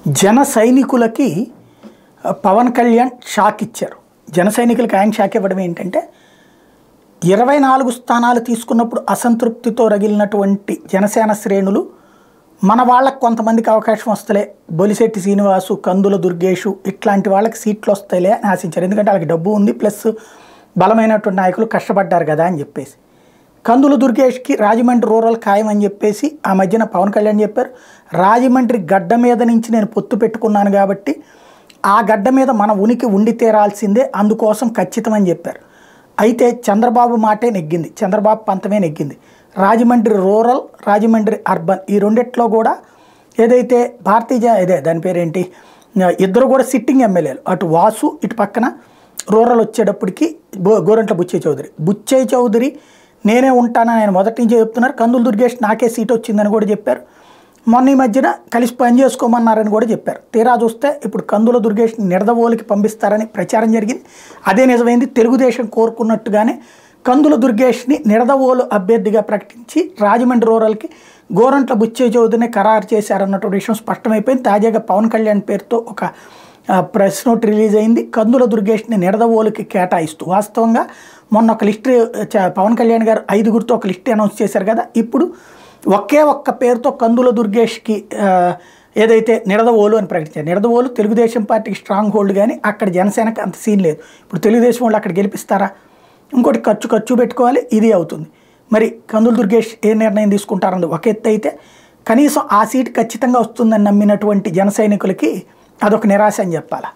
జన సైనికులకి పవన్ కళ్యాణ్ షాక్ ఇచ్చారు. జన సైనికులకి ఆయన షాక్ ఇవ్వడం ఏంటంటే 24 స్థానాలు తీసుకున్నప్పుడు అసంతృప్తితో రగిలినటువంటి జనసేన శ్రేణులు మన వాళ్ళకి కొంతమందికి అవకాశం వస్తలే, బొలిశెట్టి శ్రీనివాసు, కందుల దుర్గేషు ఇట్లాంటి వాళ్ళకి సీట్లు వస్తాయిలే అని ఆశించారు. ఎందుకంటే వాళ్ళకి డబ్బు ఉంది, ప్లస్ బలమైనటువంటి నాయకులు కష్టపడ్డారు కదా అని చెప్పేసి. కందుల దుర్గేష్కి రాజమండ్రి రూరల్ ఖాయం అని చెప్పేసి ఆ మధ్యన పవన్ కళ్యాణ్ చెప్పారు. రాజమండ్రి గడ్డ మీద నుంచి నేను పొత్తు పెట్టుకున్నాను కాబట్టి ఆ గడ్డ మీద మన ఉనికి ఉండి తీరాల్సిందే, అందుకోసం ఖచ్చితమని చెప్పారు. అయితే చంద్రబాబు మాటే నెగ్గింది, చంద్రబాబు పంతమే నెగ్గింది. రాజమండ్రి రూరల్, రాజమండ్రి అర్బన్ ఈ రెండిట్లో కూడా ఏదైతే దాని పేరేంటి, ఇద్దరు కూడా సిట్టింగ్ ఎమ్మెల్యేలు, అటు వాసు ఇటు పక్కన రూరల్ వచ్చేటప్పటికి గోరంట్ల బుచ్చయ్య చౌదరి నేనే ఉంటానని ఆయన మొదటి నుంచే చెప్తున్నారు. కందుల దుర్గేష్ నాకే సీట్ వచ్చిందని కూడా చెప్పారు. మొన్న ఈ మధ్యన కలిసి పని చేసుకోమన్నారని కూడా చెప్పారు. తీరా చూస్తే ఇప్పుడు కందుల దుర్గేష్ని నిడదవోలికి పంపిస్తారని ప్రచారం జరిగింది. అదే నిజమైంది. తెలుగుదేశం కోరుకున్నట్టుగానే కందుల దుర్గేష్ని నిడదవోలు అభ్యర్థిగా ప్రకటించి రాజమండ్రి రూరల్కి గోరంట్ల బుచ్చయ్య చౌదరిని ఖరారు చేశారన్నటువంటి విషయం స్పష్టమైపోయింది. తాజాగా పవన్ కళ్యాణ్ పేరుతో ఒక ప్రెస్ నోట్ రిలీజ్ అయింది. కందుల దుర్గేష్ని నిడదవోలుకి కేటాయిస్తూ, వాస్తవంగా మొన్న ఒక లిస్ట్ పవన్ కళ్యాణ్ గారు 5గురితో ఒక లిస్ట్ అనౌన్స్ చేశారు కదా, ఇప్పుడు ఒకే ఒక్క పేరుతో కందుల దుర్గేష్కి ఏదైతే నిడదవోలు అని ప్రకటించారు. నిడదవోలు తెలుగుదేశం పార్టీకి స్ట్రాంగ్ హోల్డ్, కానీ అక్కడ జనసేనకి అంత సీన్ లేదు. ఇప్పుడు తెలుగుదేశం వాళ్ళు అక్కడ గెలిపిస్తారా? ఇంకోటి ఖర్చు పెట్టుకోవాలి, ఇది అవుతుంది. మరి కందుల దుర్గేష్ ఏ నిర్ణయం తీసుకుంటారన్నది ఒక ఎత్తు అయితే, కనీసం ఆ సీటు ఖచ్చితంగా వస్తుందని నమ్మినటువంటి జన సైనికులకి అదొక నిరాశ అని చెప్పాలి.